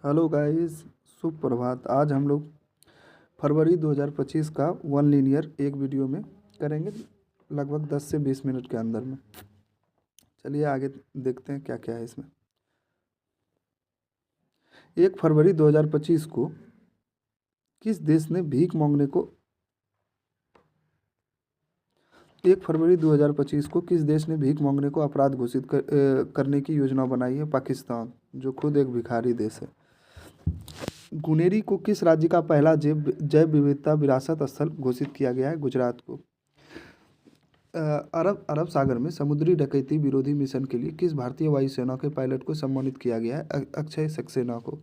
Hello guys, सुप्रभात। आज हम लोग फरवरी 2025 का वन लीनियर एक वीडियो में करेंगे, लगभग 10 से 20 मिनट के अंदर में। चलिए आगे देखते हैं क्या क्या है इसमें। 1 फरवरी 2025 को किस देश ने भीख मांगने को 1 फरवरी 2025 को किस देश ने भीख मांगने को अपराध घोषित करने की योजना बनाई है? पाकिस्तान, जो खुद एक भिखारी देश है। गुनेरी को किस राज्य का पहला जैव विविधता विरासत स्थल घोषित किया गया है? गुजरात को। अरब अरब सागर में समुद्री डकैती विरोधी मिशन के लिए किस भारतीय वायुसेना के पायलट को सम्मानित किया गया है? अक्षय सक्सेना को।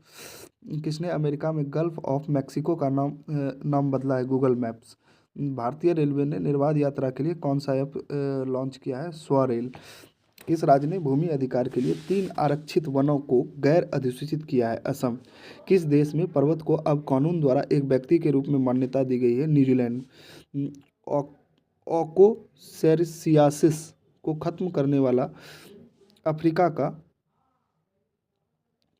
किसने अमेरिका में गल्फ ऑफ मैक्सिको का नाम बदला है? Google maps. भारतीय रेलवे ने निर्बाध यात्रा के लिए कौन सा ऐप लॉन्च किया है? स्वरेल। किस राज्य ने भूमि अधिकार के लिए 3 आरक्षित वनों को गैर अधिसूचित किया है? असम। किस देश में पर्वत को अब कानून द्वारा एक व्यक्ति के रूप में मान्यता दी गई है? न्यूजीलैंड। ओकोसेरसियासिस को खत्म करने वाला अफ्रीका का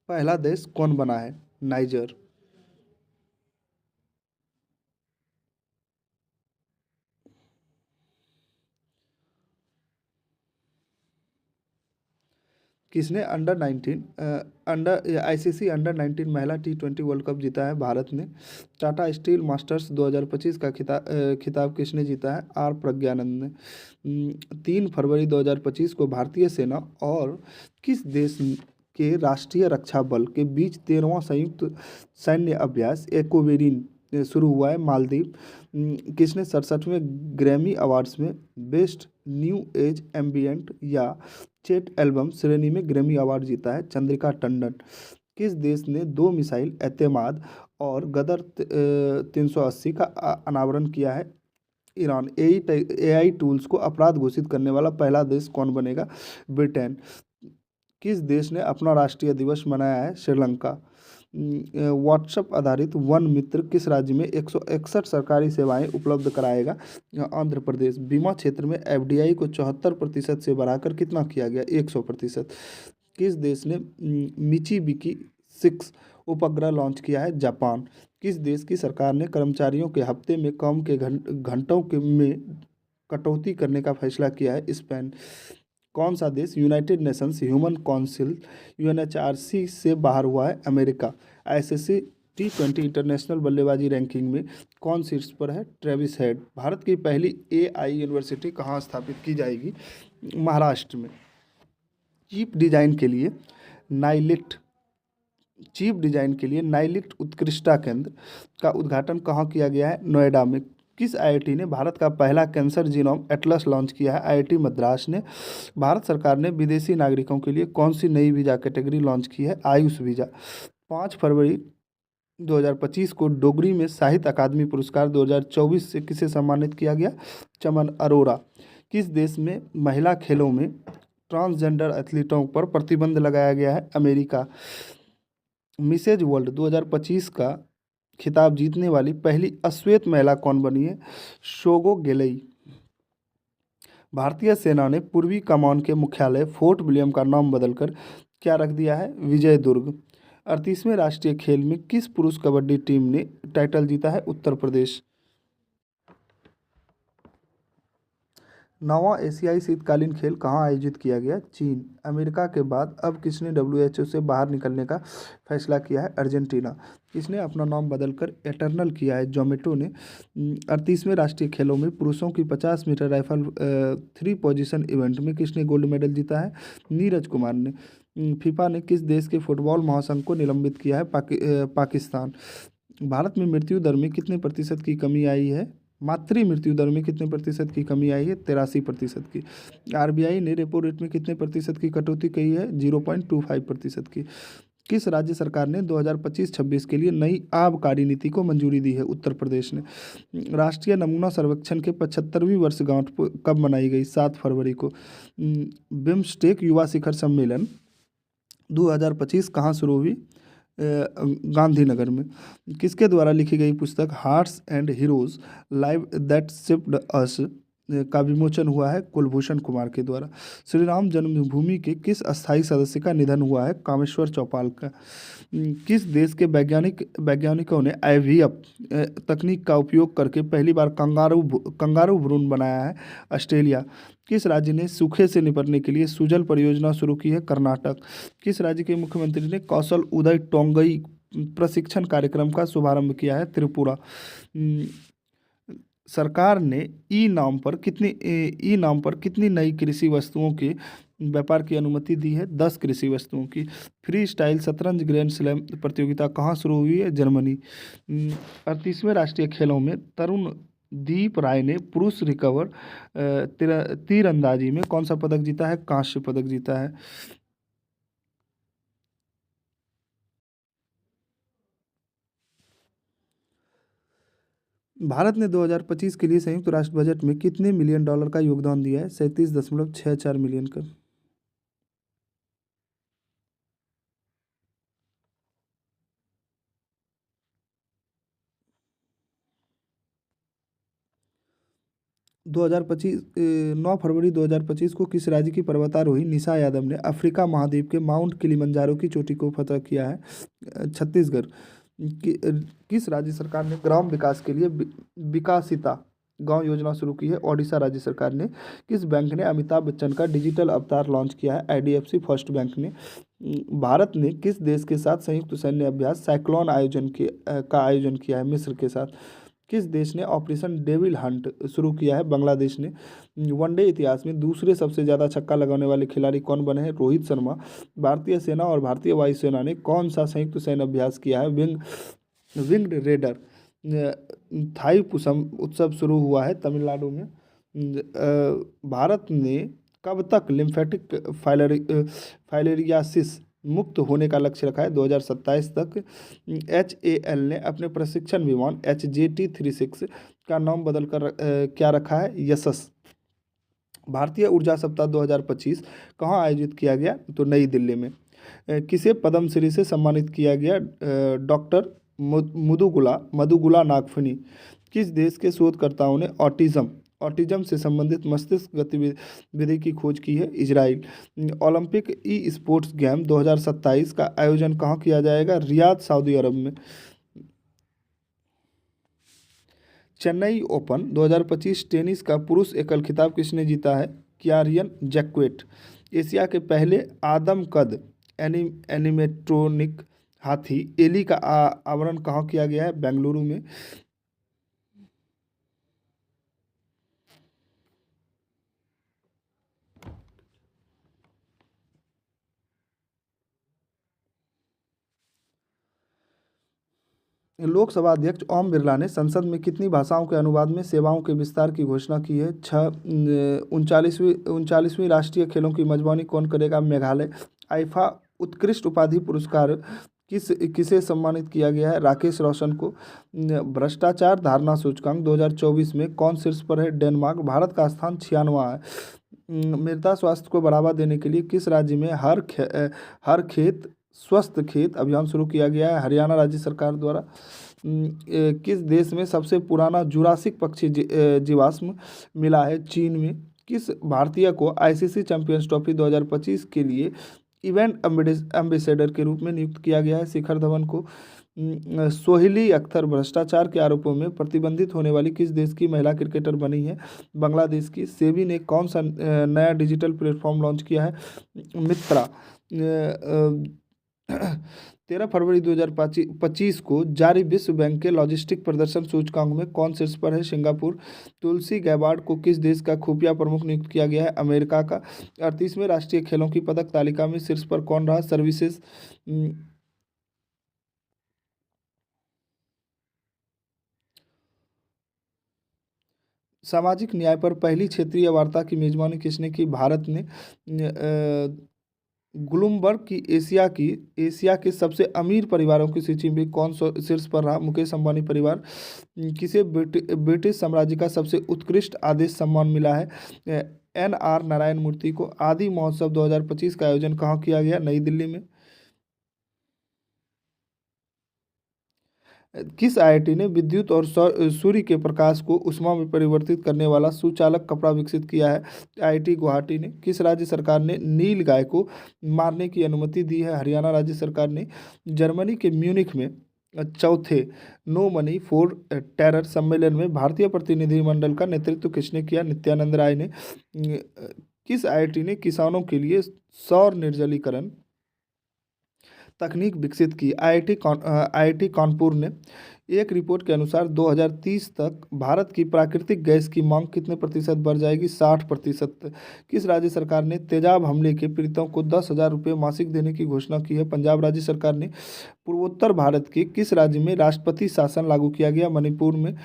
पहला देश कौन बना है? नाइजर। किसने अंडर आईसीसी अंडर 19 महिला T20 वर्ल्ड कप जीता है? भारत ने। टाटा स्टील मास्टर्स 2025 का खिताब किसने जीता है? आर प्रज्ञानंद ने। 3 फरवरी 2025 को भारतीय सेना और किस देश के राष्ट्रीय रक्षा बल के बीच 13वां संयुक्त सैन्य अभ्यास एक्वेरिन शुरू हुआ है? मालदीव। किसने 67वें ग्रैमी अवार्ड्स में बेस्ट न्यू एज एम्बियंट या चेट एल्बम श्रेणी में ग्रैमी अवार्ड जीता है? चंद्रिका टंडन। किस देश ने 2 मिसाइल एतेमाद और गदर 380 का अनावरण किया है? ईरान। एआई टूल्स को अपराध घोषित करने वाला पहला देश कौन बनेगा? ब्रिटेन। किस देश ने अपना राष्ट्रीय दिवस मनाया है? श्रीलंका। व्हाट्सएप आधारित वन मित्र किस राज्य में 161 सरकारी सेवाएं उपलब्ध कराएगा? आंध्र प्रदेश। बीमा क्षेत्र में एफडीआई को 74% से बढ़ाकर कितना किया गया? 100%। किस देश ने मिचिबिकी 6 उपग्रह लॉन्च किया है? जापान। किस देश की सरकार ने कर्मचारियों के हफ्ते में काम के घंटों के में कटौती करने का फैसला किया है? स्पेन। कौन सा देश United Nations human council UNHRC से बाहर हुआ है? अमेरिका। आईसीसी T20 इंटरनेशनल बल्लेबाजी रैंकिंग में कौन शीर्ष पर है? Travis head. भारत की पहली एआई यूनिवर्सिटी कहाँ स्थापित की जाएगी? महाराष्ट्र में। चीप डिजाइन के लिए नाइलिट उत्कृष्टता केंद्र का उद्घाटन कहाँ किया गया है? नोएडा में। किस आईआईटी ने भारत का पहला कैंसर जीनोम एटलस लॉन्च किया है? आईआईटी मद्रास ने। भारत सरकार ने विदेशी नागरिकों के लिए कौन सी नई वीज़ा कैटेगरी लॉन्च की है? आयुष वीज़ा। 5 फरवरी 2025 को डोगरी में साहित्य अकादमी पुरस्कार 2024 से किसे सम्मानित किया गया? चमन अरोड़ा। किस देश में महिला खेलों में ट्रांसजेंडर एथलीटों पर प्रतिबंध लगाया गया है? अमेरिका। मिसेज वर्ल्ड 2025 का खिताब जीतने वाली पहली अश्वेत महिला कौन बनी है? शोगो गेलई। भारतीय सेना ने पूर्वी कमान के मुख्यालय फोर्ट विलियम का नाम बदलकर क्या रख दिया है? विजय दुर्ग। 38वें राष्ट्रीय खेल में किस पुरुष कबड्डी टीम ने टाइटल जीता है? उत्तर प्रदेश। 9वां एशियाई शीतकालीन खेल कहाँ आयोजित किया गया? चीन। अमेरिका के बाद अब किसने डब्ल्यूएचओ से बाहर निकलने का फैसला किया है? अर्जेंटीना। किसने अपना नाम बदलकर एटर्नल किया है? जोमेटो ने। 38वें राष्ट्रीय खेलों में पुरुषों की 50 मीटर राइफल 3 पोजीशन इवेंट में किसने गोल्ड मेडल जीता है? नीरज कुमार ने। फीफा ने किस देश के फुटबॉल महासंघ को निलंबित किया है? पाकिस्तान। भारत में मृत्यु दर में कितने प्रतिशत की कमी आई है? मातृ मृत्यु दर में कितने प्रतिशत की कमी आई है? 83% की। आरबीआई ने रेपो रेट में कितने प्रतिशत की कटौती की है? 0.25% की। किस राज्य सरकार ने 2025-26 के लिए नई आबकारी नीति को मंजूरी दी है? उत्तर प्रदेश ने। राष्ट्रीय नमूना सर्वेक्षण के 75वीं वर्षगांठ कब मनाई गई? 7 फरवरी को। बिम्स्टेक युवा शिखर सम्मेलन 2025 कहाँ शुरू हुई? गांधीनगर में। किसके द्वारा लिखी गई पुस्तक Hearts and Heroes Live That Shipped Us का विमोचन हुआ है कुलभूषण कुमार के द्वारा। श्री राम जन्मभूमि के किस अस्थायी सदस्य का निधन हुआ है? कामेश्वर चौपाल का। किस देश के वैज्ञानिकों ने IVF तकनीक का उपयोग करके पहली बार कंगारू भ्रूण बनाया है? ऑस्ट्रेलिया। किस राज्य ने सूखे से निपटने के लिए सुजल परियोजना शुरू की है? कर्नाटक। किस राज्य के मुख्यमंत्री ने कौशल उदय टोंगई प्रशिक्षण कार्यक्रम का शुभारंभ किया है? त्रिपुरा। अम, सरकार ने ई नाम पर कितनी नई कृषि वस्तुओं के व्यापार की अनुमति दी है? 10 कृषि वस्तुओं की। फ्री स्टाइल शतरंज ग्रैंड स्लैम प्रतियोगिता कहाँ शुरू हुई है? जर्मनी। 38वें राष्ट्रीय खेलों में तरुण दीप राय ने पुरुष रिकवर तीरंदाजी में कौन सा पदक जीता है? कांस्य पदक जीता है। भारत ने 2025 के लिए संयुक्त राष्ट्र बजट में कितने मिलियन डॉलर का योगदान दिया है? 37.64 मिलियन का। 2025 9 फरवरी 2025 को किस राज्य की पर्वतारोही निशा यादव ने अफ्रीका महाद्वीप के माउंट किलिमंजारो की चोटी को फतह किया है? छत्तीसगढ़। किस राज्य सरकार ने ग्राम विकास के लिए विकासिता गांव योजना शुरू की है? ओडिशा राज्य सरकार ने। किस बैंक ने अमिताभ बच्चन का डिजिटल अवतार लॉन्च किया है? IDFC फर्स्ट बैंक ने। भारत ने किस देश के साथ संयुक्त सैन्य अभ्यास साइक्लोन का आयोजन किया है? मिस्र के साथ। किस देश ने ऑपरेशन डेविल हंट शुरू किया है? बांग्लादेश ने। वनडे इतिहास में दूसरे सबसे ज़्यादा छक्का लगाने वाले खिलाड़ी कौन बने हैं? रोहित शर्मा। भारतीय सेना और भारतीय वायुसेना ने कौन सा संयुक्त सैन्य अभ्यास किया है? Winged raider. थाई पुसम उत्सव शुरू हुआ है तमिलनाडु में। भारत ने कब तक लिम्फेटिक फाइलेरियासिस मुक्त होने का लक्ष्य रखा है? 2027 तक। HAL ने अपने प्रशिक्षण विमान HJT-36 का नाम बदलकर क्या रखा है? यशस। भारतीय ऊर्जा सप्ताह 2025 कहाँ आयोजित किया गया? तो नई दिल्ली में। किसे पद्मश्री से सम्मानित किया गया? डॉक्टर मधुगुला नागफनी। किस देश के शोधकर्ताओं ने ऑटिज्म से संबंधित मस्तिष्क गतिविधि की खोज की है? Israel. Olympic e sports game 2027 का आयोजन कहाँ किया जाएगा? रियाद, सऊदी अरब में। चेन्नई ओपन 2025 टेनिस का पुरुष एकल खिताब किसने जीता है? कियारियन जैक्वेट। एशिया के पहले आदमकद एनिमेट्रोनिक हाथी एली का आवरण कहाँ किया गया है? बेंगलुरु में। लोकसभा अध्यक्ष ओम बिरला ने संसद में कितनी भाषाओं के अनुवाद में सेवाओं के विस्तार की घोषणा की है? 39वीं राष्ट्रीय खेलों की मेजबानी कौन करेगा? मेघालय। आईफा उत्कृष्ट उपाधि पुरस्कार किसे सम्मानित किया गया है? राकेश रोशन को। भ्रष्टाचार धारणा सूचकांक 2024 में कौन शीर्ष पर है? डेनमार्क। भारत का स्थान 96वां है। मृदा स्वास्थ्य को बढ़ावा देने के लिए किस राज्य में हर खेत स्वस्थ खेत अभियान शुरू किया गया है? हरियाणा राज्य सरकार द्वारा। किस देश में सबसे पुराना जुरासिक पक्षी जीवाश्म मिला है? चीन में। किस भारतीय को ICC चैंपियंस ट्रॉफी 2025 के लिए इवेंट एम्बेसडर के रूप में नियुक्त किया गया है? शिखर धवन को। सोहिली अख्तर भ्रष्टाचार के आरोपों में प्रतिबंधित होने वाली किस देश की महिला क्रिकेटर बनी है? बांग्लादेश की। सेबी ने कौन सा नया डिजिटल प्लेटफॉर्म लॉन्च किया है? मित्रा। 13 फरवरी 2025 को जारी विश्व बैंक के लॉजिस्टिक प्रदर्शन सूचकांक में कौन शीर्ष पर है? सिंगापुर। तुलसी गैबार्ड को किस देश का खुफिया प्रमुख नियुक्त किया गया है? अमेरिका का। 38वें राष्ट्रीय खेलों की पदक तालिका में शीर्ष पर कौन रहा? सर्विसेज। सामाजिक न्याय पर पहली क्षेत्रीय वार्ता की मेजबानी किसने की? भारत ने। ब्लूमबर्ग की एशिया के सबसे अमीर परिवारों की सूची में कौन शीर्ष पर रहा? मुकेश अंबानी परिवार। किसे ब्रिटिश साम्राज्य का सबसे उत्कृष्ट आदेश सम्मान मिला है? NR नारायण मूर्ति को। आदि महोत्सव 2025 का आयोजन कहाँ किया गया? नई दिल्ली में। किस आईआईटी ने विद्युत और सूर्य के प्रकाश को ऊष्मा में परिवर्तित करने वाला सुचालक कपड़ा विकसित किया है? आईआईटी गुवाहाटी ने। किस राज्य सरकार ने नील गाय को मारने की अनुमति दी है? हरियाणा राज्य सरकार ने। जर्मनी के म्यूनिख में चौथे नो मनी फॉर टेरर सम्मेलन में भारतीय प्रतिनिधिमंडल का नेतृत्व किसने किया? नित्यानंद राय ने। किस आईआईटी ने किसानों के लिए सौर निर्जलीकरण तकनीक विकसित की? आईआईटी कानपुर ने। एक रिपोर्ट के अनुसार 2030 तक भारत की प्राकृतिक गैस की मांग कितने प्रतिशत बढ़ जाएगी? 60%। किस राज्य सरकार ने तेजाब हमले के पीड़ितों को 10,000 रुपये मासिक देने की घोषणा की है? पंजाब राज्य सरकार ने। पूर्वोत्तर भारत के किस राज्य में राष्ट्रपति शासन लागू किया गया? मणिपुर में।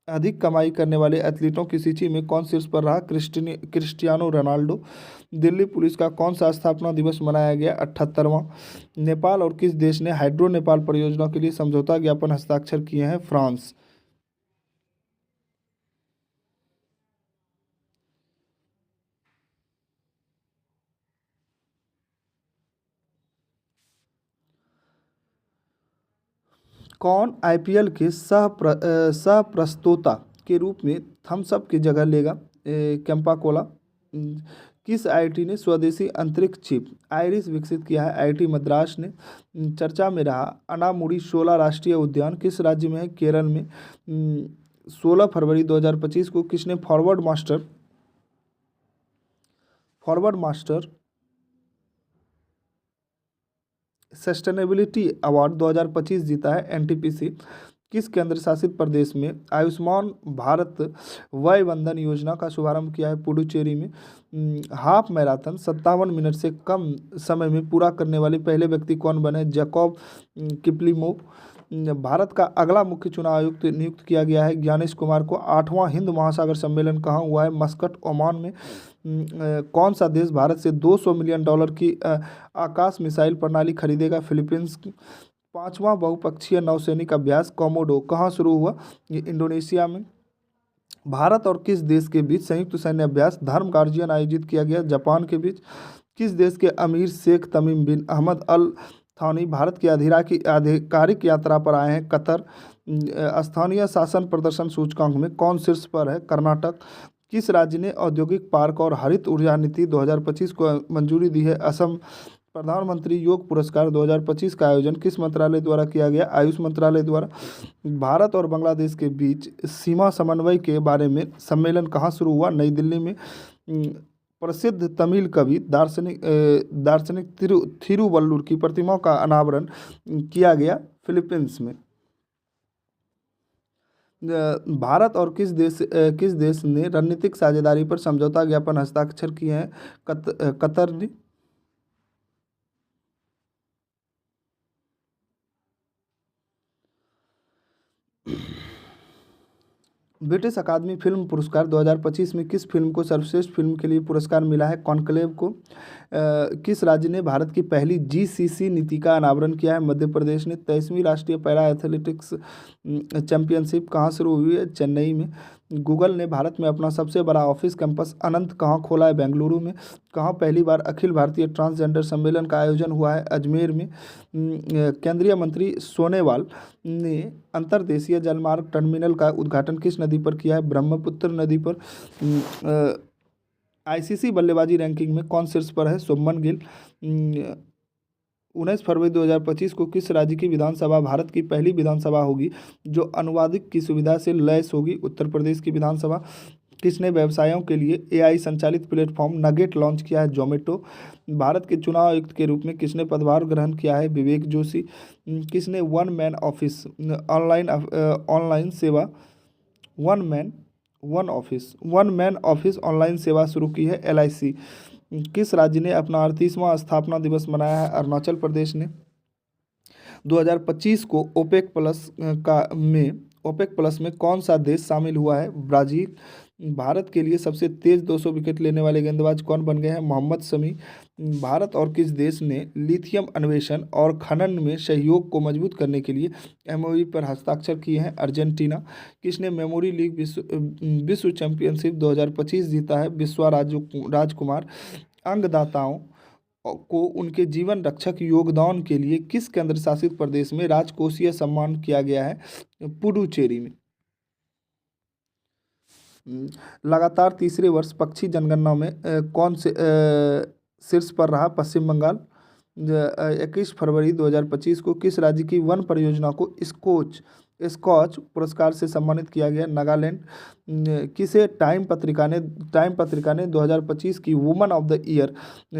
अधिक कमाई करने वाले एथलीटों की सूची में कौन शीर्ष पर रहा? Cristiano Ronaldo. दिल्ली पुलिस का कौन सा स्थापना दिवस मनाया गया? 78वां। नेपाल और किस देश ने हाइड्रो नेपाल परियोजना के लिए समझौता ज्ञापन हस्ताक्षर किए हैं? फ्रांस। कौन आईपीएल के सह प्रस्तोता के रूप में थम्स अप की जगह लेगा? कैंपा कोला। किस आईआईटी ने स्वदेशी अंतरिक्ष छिप आइरिस विकसित किया है? आईआईटी मद्रास ने। चर्चा में रहा अनामुडी शोला राष्ट्रीय उद्यान किस राज्य में है? केरल में। 16 फरवरी 2025 को किसने फॉरवर्ड मास्टर सस्टेनेबिलिटी अवार्ड 2025 जीता है? एनटीपीसी। किस केंद्र शासित प्रदेश में आयुष्मान भारत वय वंदन योजना का शुभारंभ किया है? पुडुचेरी में। हाफ मैराथन 57 मिनट से कम समय में पूरा करने वाले पहले व्यक्ति कौन बने? जैकब किपलिमोव। भारत का अगला मुख्य चुनाव आयुक्त नियुक्त किया गया है ज्ञानेश कुमार को। 8वां हिंद महासागर सम्मेलन कहाँ हुआ है? मस्कट, ओमान में। कौन सा देश भारत से $200 मिलियन की आकाश मिसाइल प्रणाली खरीदेगा? फिलीपींस। पांचवा बहुपक्षीय नौसैनिक अभ्यास कॉमोडो कहाँ शुरू हुआ? ये इंडोनेशिया में। भारत और किस देश के बीच संयुक्त सैन्य अभ्यास धर्म गार्जियन आयोजित किया गया? जापान के बीच। किस देश के अमीर शेख तमीम बिन अहमद अल थानी भारत की आधिकारिक यात्रा पर आए हैं? कतर। स्थानीय शासन प्रदर्शन सूचकांक में कौन शीर्ष पर है? कर्नाटक। किस राज्य ने औद्योगिक पार्क और हरित ऊर्जा नीति 2025 को मंजूरी दी है? असम। प्रधानमंत्री योग पुरस्कार 2025 का आयोजन किस मंत्रालय द्वारा किया गया? आयुष मंत्रालय द्वारा। भारत और बांग्लादेश के बीच सीमा समन्वय के बारे में सम्मेलन कहाँ शुरू हुआ? नई दिल्ली में। प्रसिद्ध तमिल कवि दार्शनिक थिरुवल्लुर की प्रतिमा का अनावरण किया गया फिलीपींस में। भारत और किस देश ने रणनीतिक साझेदारी पर समझौता ज्ञापन हस्ताक्षर किए हैं? कतर ने। ब्रिटिश अकादमी फिल्म पुरस्कार 2025 में किस फिल्म को सर्वश्रेष्ठ फिल्म के लिए पुरस्कार मिला है? कॉन्क्लेव को। किस राज्य ने भारत की पहली जीसीसी नीति का अनावरण किया है? मध्य प्रदेश ने। 23वीं राष्ट्रीय पैरा एथलेटिक्स चैंपियनशिप कहाँ शुरू हुई है? चेन्नई में। गूगल ने भारत में अपना सबसे बड़ा ऑफिस कैंपस अनंत कहाँ खोला है? बेंगलुरु में। कहाँ पहली बार अखिल भारतीय ट्रांसजेंडर सम्मेलन का आयोजन हुआ है? अजमेर में। केंद्रीय मंत्री सोनेवाल ने अंतर्देशीय जलमार्ग टर्मिनल का उद्घाटन किस नदी पर किया है? ब्रह्मपुत्र नदी पर। आईसीसी बल्लेबाजी रैंकिंग में कौन शीर्ष पर है? शुभमन गिल। 19 फरवरी 2025 को किस राज्य की विधानसभा भारत की पहली विधानसभा होगी जो अनुवादिक की सुविधा से लैस होगी? उत्तर प्रदेश की विधानसभा। किसने व्यवसायों के लिए एआई संचालित प्लेटफॉर्म नगेट लॉन्च किया है? जोमेटो। भारत के चुनाव आयुक्त के रूप में किसने पदभार ग्रहण किया है? विवेक जोशी। किसने वन मैन ऑफिस ऑनलाइन सेवा वन मैन ऑफिस ऑनलाइन सेवा शुरू की है? एलआईसी। किस राज्य ने अपना 38वां स्थापना दिवस मनाया है? अरुणाचल प्रदेश ने। 2025 को ओपेक प्लस में कौन सा देश शामिल हुआ है? ब्राज़ील। भारत के लिए सबसे तेज 200 विकेट लेने वाले गेंदबाज कौन बन गए हैं? मोहम्मद शमी। भारत और किस देश ने लिथियम अन्वेषण और खनन में सहयोग को मजबूत करने के लिए एमओयू पर हस्ताक्षर किए हैं? अर्जेंटीना। किसने मेमोरी लीग विश्व चैंपियनशिप 2025 जीता है? राजकुमार। अंगदाताओं को उनके जीवन रक्षक योगदान के लिए किस केंद्र शासित प्रदेश में राजकोषीय सम्मान किया गया है? पुडुचेरी में। लगातार तीसरे वर्ष पक्षी जनगणना में कौन से शीर्ष पर रहा? पश्चिम बंगाल। 21 फरवरी 2025 को किस राज्य की वन परियोजना को स्कॉच पुरस्कार से सम्मानित किया गया? नागालैंड। किसे टाइम पत्रिका ने 2025 की वुमन ऑफ द ईयर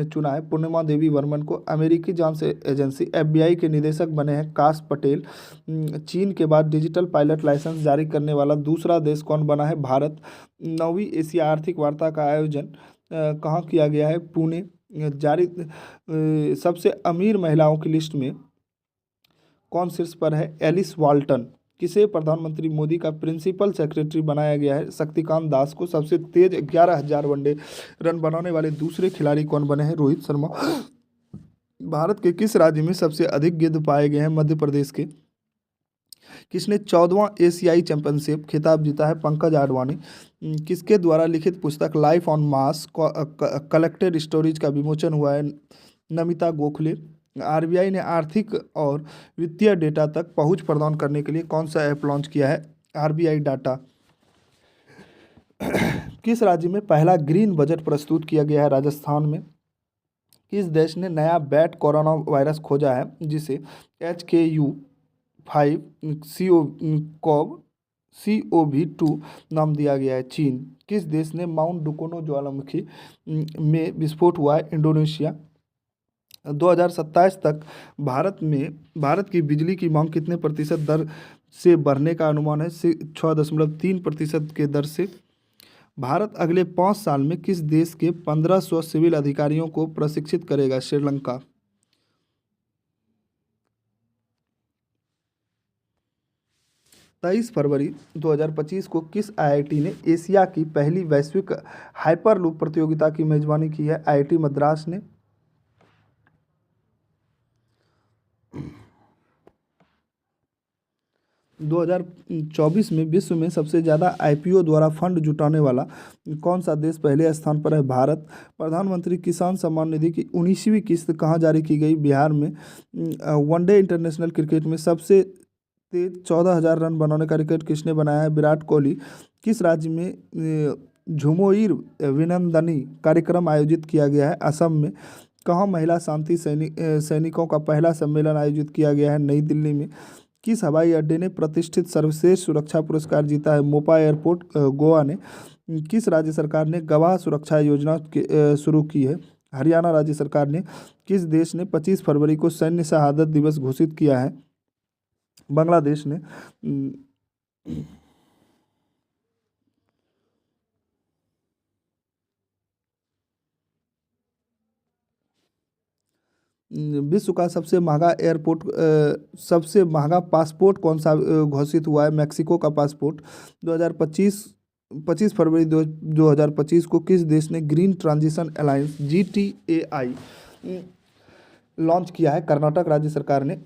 चुना है? पूर्णिमा देवी वर्मन को। अमेरिकी जांच एजेंसी FBI के निदेशक बने हैं काश पटेल। चीन के बाद डिजिटल पायलट लाइसेंस जारी करने वाला दूसरा देश कौन बना है? भारत। 9वीं एशिया आर्थिक वार्ता का आयोजन कहाँ किया गया है? पुणे। सबसे अमीर महिलाओं की लिस्ट में कौन शीर्ष पर है? Alice Walton. किसे प्रधानमंत्री मोदी का प्रिंसिपल सेक्रेटरी बनाया गया है? शक्तिकांत दास को। सबसे तेज 11,000 वनडे रन बनाने वाले दूसरे खिलाड़ी कौन बने हैं? रोहित शर्मा। भारत के किस राज्य में सबसे अधिक गिद्ध पाए गए हैं? मध्य प्रदेश के। किसने 14वां एशियाई चैंपियनशिप खिताब जीता है? पंकज आडवाणी। किसके द्वारा लिखित पुस्तक life on mass collected stories का विमोचन हुआ है? नमिता गोखले। RBI ने आर्थिक और वित्तीय डेटा तक पहुंच प्रदान करने के लिए कौन सा ऐप लॉन्च किया है? RBI data. किस राज्य में पहला ग्रीन बजट प्रस्तुत किया गया है? राजस्थान में। किस देश ने नया बैट कोरोना वायरस खोजा है जिसे HKU5 COV2 नाम दिया गया है? चीन। किस देश ने माउंट डुकोनो ज्वालामुखी में विस्फोट हुआ है? इंडोनेशिया। 2027 तक भारत की बिजली की मांग कितने प्रतिशत दर से बढ़ने का अनुमान है? 6.3% के दर से। भारत अगले 5 साल में किस देश के 1500 सिविल अधिकारियों को प्रशिक्षित करेगा? श्रीलंका। 23 फरवरी 2025 को किस IIT ने एशिया की पहली वैश्विक हाइपरलूप प्रतियोगिता की मेजबानी की है? IIT मद्रास ने। 2024 में विश्व में सबसे ज़्यादा IPO द्वारा फंड जुटाने वाला कौन सा देश पहले स्थान पर है? भारत। प्रधानमंत्री किसान सम्मान निधि की 19वीं किस्त कहाँ जारी की गई? बिहार में। वनडे इंटरनेशनल क्रिकेट में सबसे तेज 14,000 रन बनाने का रिकॉर्ड किसने बनाया है? विराट कोहली। किस राज्य में झुमोइर विनंदनी कार्यक्रम आयोजित किया गया है? असम में। कहाँ महिला शांति सैनिकों का पहला सम्मेलन आयोजित किया गया है? नई दिल्ली में। किस हवाई अड्डे ने प्रतिष्ठित सर्वश्रेष्ठ सुरक्षा पुरस्कार जीता है? मोपा एयरपोर्ट गोवा ने। किस राज्य सरकार ने गवाह सुरक्षा योजना शुरू की है? हरियाणा राज्य सरकार ने। किस देश ने 25 फरवरी को सैन्य शहादत दिवस घोषित किया है? बांग्लादेश ने। विश्व का सबसे महंगा पासपोर्ट कौन सा घोषित हुआ है? मैक्सिको का पासपोर्ट। 25 फरवरी 2025 को किस देश ने green transition alliance GTAI launch किया है? कर्नाटक राज्य सरकार ने।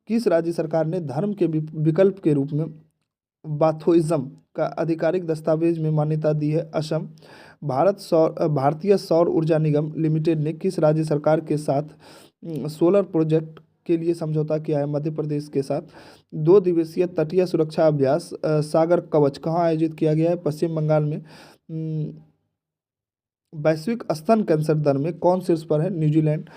किस राज्य सरकार ने धर्म के विकल्प के रूप में बाथोइज्म का आधिकारिक दस्तावेज में मान्यता दी है? असम। भारतीय सौर ऊर्जा निगम लिमिटेड ने किस राज्य सरकार के साथ सोलर प्रोजेक्ट के लिए समझौता किया है? मध्य प्रदेश के साथ। 2 दिवसीय तटीय सुरक्षा अभ्यास सागर कवच कहाँ आयोजित किया गया है? पश्चिम बंगाल में। वैश्विक स्तन कैंसर दर में कौन शीर्ष पर है? न्यूजीलैंड।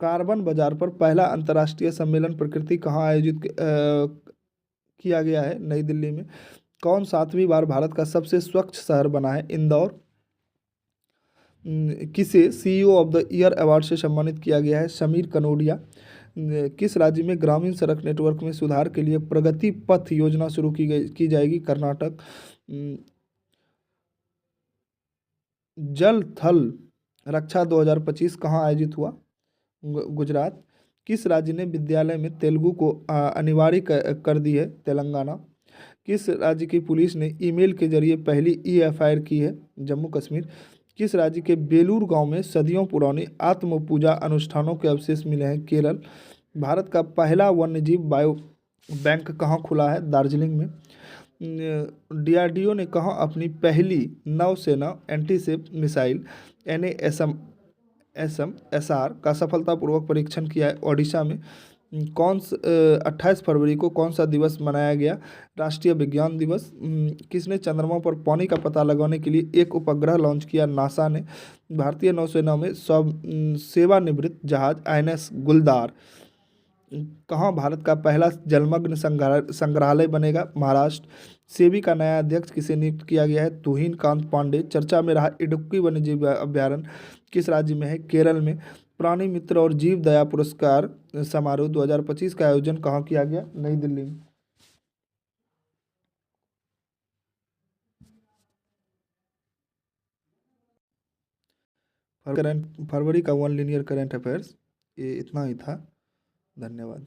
कार्बन बाजार पर पहला अंतर्राष्ट्रीय सम्मेलन प्रकृति कहाँ आयोजित किया गया है? नई दिल्ली में। कौन 7वीं बार भारत का सबसे स्वच्छ शहर बना है? इंदौर। किसे CEO of the year award से सम्मानित किया गया है? समीर कनोडिया। किस राज्य में ग्रामीण सड़क नेटवर्क में सुधार के लिए प्रगति पथ योजना शुरू की जाएगी? कर्नाटक। जल थल रक्षा 2025 कहाँ आयोजित हुआ? गुजरात। किस राज्य ने विद्यालय में तेलुगु को अनिवार्य कर दी है? तेलंगाना। किस राज्य की पुलिस ने ईमेल के जरिए पहली EFIR की है? जम्मू कश्मीर। किस राज्य के बेलूर गांव में सदियों पुरानी आत्म पूजा अनुष्ठानों के अवशेष मिले हैं? केरल। भारत का पहला वन्यजीव बायो बैंक कहाँ खुला है? दार्जिलिंग में। डीआरडीओ ने कहाँ अपनी पहली नौसेना एंटीशिप मिसाइल NASM SR का सफलतापूर्वक परीक्षण किया है? ओडिशा में। 28 फरवरी को कौन सा दिवस मनाया गया? राष्ट्रीय विज्ञान दिवस। किसने चंद्रमा पर पानी का पता लगाने के लिए एक उपग्रह लॉन्च किया? नासा ने। भारतीय नौसेना में सेवानिवृत्त जहाज INS गुलदार कहाँ भारत का पहला जलमग्न संग्रहालय बनेगा? महाराष्ट्र। सेबी का नया अध्यक्ष किसे नियुक्त किया गया है? तुहिन कांत पांडे। चर्चा में रहा इडुक्की वन्यजीव अभ्यारण्य किस राज्य में है? केरल में। प्राणी मित्र और जीव दया पुरस्कार समारोह 2025 का आयोजन कहाँ किया गया? नई दिल्ली में। करंट फरवरी का वन लीनियर करंट अफेयर्स ये इतना ही था। धन्यवाद।